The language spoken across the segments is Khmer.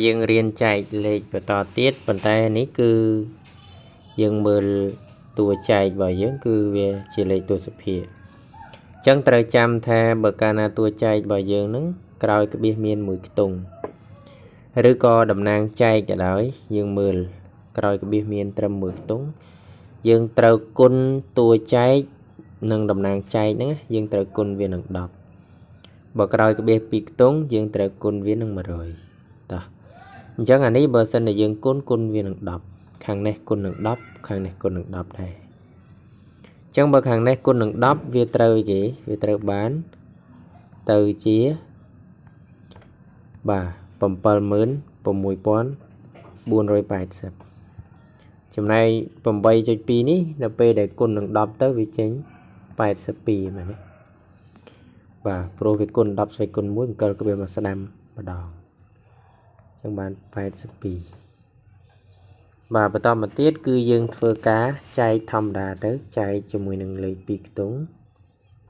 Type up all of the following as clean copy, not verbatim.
យើងរៀនចែកលេខបន្តទៀតប៉ុន្តែនេះគឺយើងមើលតួចែករបស់យើងគឺវាជាលេខទស្សភាគអញ្ចឹងត្រូវចាំថាបើកាលណាតួចែករបស់យើងនឹងក្រោយក្បៀសមានមួយខ្ទង់ឬក៏តំណាងចែកក៏ដោយយើងមើលក្រោយក្បៀសមានត្រឹមមួយខ្ទង់យើងត្រូវគុណតួចែកនិងតំណាងចែកហ្នឹងយើងត្រូវគុណវានឹង10បើក្រោយក្បៀសពីរខ្ទង់យើងត្រូវគុណវានឹង100តោះអញ្ចឹងអានេះបើសិនតែយើងគុណវានឹង10ខាងនេះគុណនឹង10ខាងនេះគុណនឹង10ដែរអញ្ចឹងបើខាងនេះគុណនឹង10វាត្រូវគេវាត្រូវបានទៅជា76480ចំណែក8.2នេះនៅពេលដែលគុណនឹង10ទៅវាចេញ82មែនទេបាទព្រោះវាគុណ10ស្វេគុណ1អង្គក្បៀសមកស្ដាំម្ដងអញ្ចឹងបាន82បាទបន្តមកទៀតគឺយើងធ្វើការចែកធម្មតាទៅចែកជាមួយនឹងលេខ2ខ្ទង់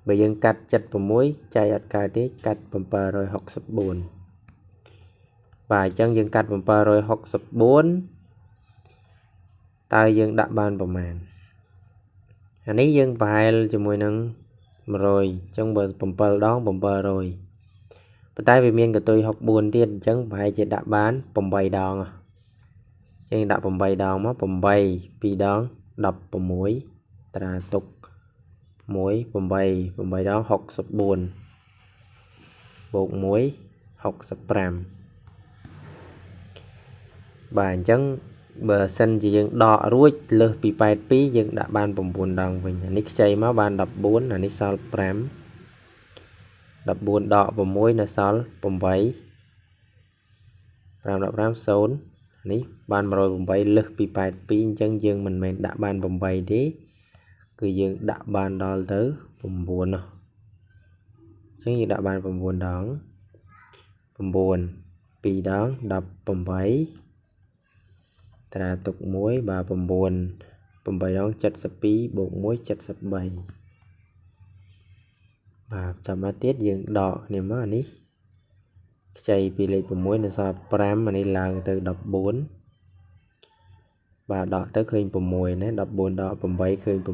បើយើងកាត់76ចែកអត់កើតទេកាត់764បាទអញ្ចឹងយើងកាត់764តើយើងដាក់បានប្រមាណអានេះយើងប្រហែលជាមួយនឹង100អញ្ចឹងបើ7ដង700ប៉ុន្តែវាមានកតុយ64ទៀតអញ្ចឹងប្រហែលជាដាក់បាន8ដងអញ្ចឹងដាក់8ដងមក8 2ដង16ត្រាទុក1 8 8ដង64បូក1 65បាទអញ្ចឹងបើសិនជាយើងដករួចលើសពី82យើងដាក់បាន9ដងវិញអានេះខ្ចីមកបាន14អានេះសល់5 14ដក6នៅសល់8 5 15 0នេះបាន108លើសពី82អញ្ចឹងយើងមិនមែនដាក់បាន8ទេគឺយើងដាក់បានដល់ទៅ9អញ្ចឹងយើងដាក់បាន9ដង9 2ដង18ត្រាទុក1បាទ9 8ដង72បូក1 73បាទតាមមកទៀតយើងដកគ្នាមកអានេះខ្ចីពីលេខ6នៅសល់5អានេះឡើងទៅ14បាទដកទៅឃើញ6ណា14ដក8ឃើញ6 5ដក3ឃើញ2 0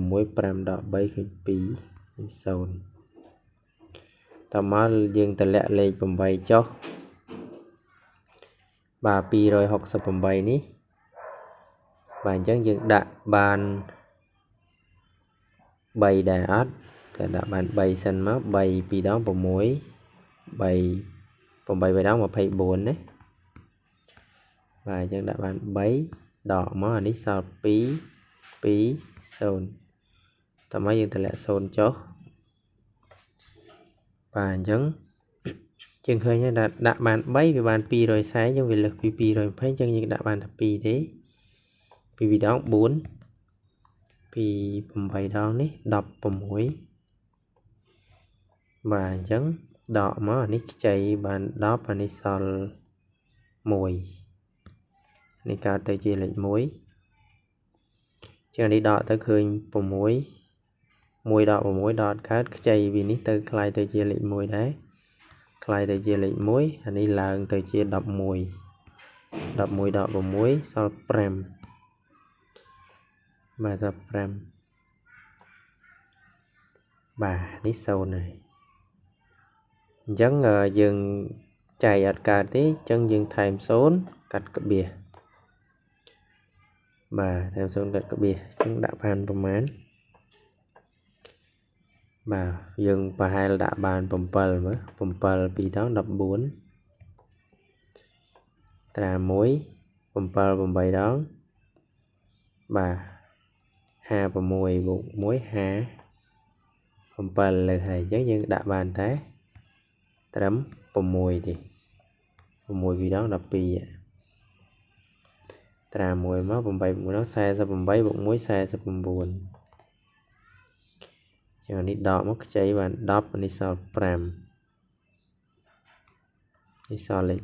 តាមមកយើងតម្លាក់លេខ8ចុះបាទ268នេះបាទអញ្ចឹងយើងដាក់បាន3ដែរអត់តែដាក់បាន3សិនមក3 2ដង6 3 8 3ដង24ណាបាទអញ្ចឹងដាក់បាន3ដកមកអានេះសល់2 2 0តើមកយើងតម្លាក់0ចុះបាទអញ្ចឹងយើងឃើញហើយដាក់បាន3វាបាន240យើងវាលើសពី220អញ្ចឹងយើងដាក់បានតែ2ទេ2ដង4ពី8ដងនេះ16បាទអញ្ចឹងដកមកអានេះខ្ចីបាន10អានេះសល់1នេះកើតទៅជាលេខ1អញ្ចឹងនេះដកទៅឃើញ6 1ដក6ដកកើតខ្ចីពីនេះទៅคล้ายទៅជាលេខ1ដែរคล้ายទៅជាលេខ1អានេះឡើងទៅជា11 11ដក6សល់5បាទសល់5បាទនេះ0ហើយអញ្ចឹងយើងចែកអត់កើតទេអញ្ចឹងយើងថែម0កាត់ក្បៀសបាទថែម0កាត់ក្បៀសអញ្ចឹងដាក់បានប្រមាណបាទយើងប្រហែលដាក់បាន7មើល7 2ដង14ត្រា1 7 8ដងបាទ56បូក1 57លើហើយអញ្ចឹងយើងដាក់បានតែត្រឹម6ទេ6 2ដង12ត្រា1មក8 6ដង48បូក1 49ចឹងនេះដកមកខ្ចីបាន10នេះសល់5នេះសល់លេខ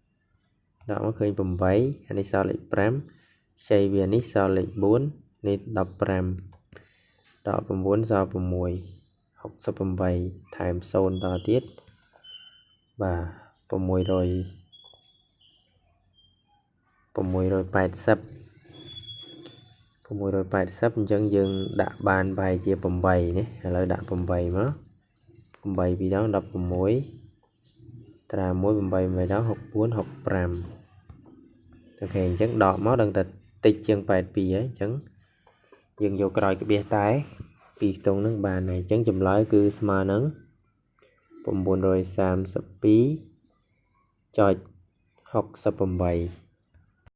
5ដកមកឃើញ8នេះសល់លេខ5ខ្ចីវានេះសល់លេខ4នេះ15ដក9សល់6 68ថែម0តទៀតបាទ600 680 អញ្ចឹងយើងដាក់បានប្រហែលជា8នេះឥឡូវដាក់8មក8 2ដង 16 ត្រា1 8 8ដង 64 65 អូខេអញ្ចឹងដកមកដឹងតែតិចជាង82ហើយអញ្ចឹងយើងយកក្រោយក្បៀសតែពីខ្ទង់នឹងបានហើយអញ្ចឹងចម្លើយគឺស្មើនឹង 932.68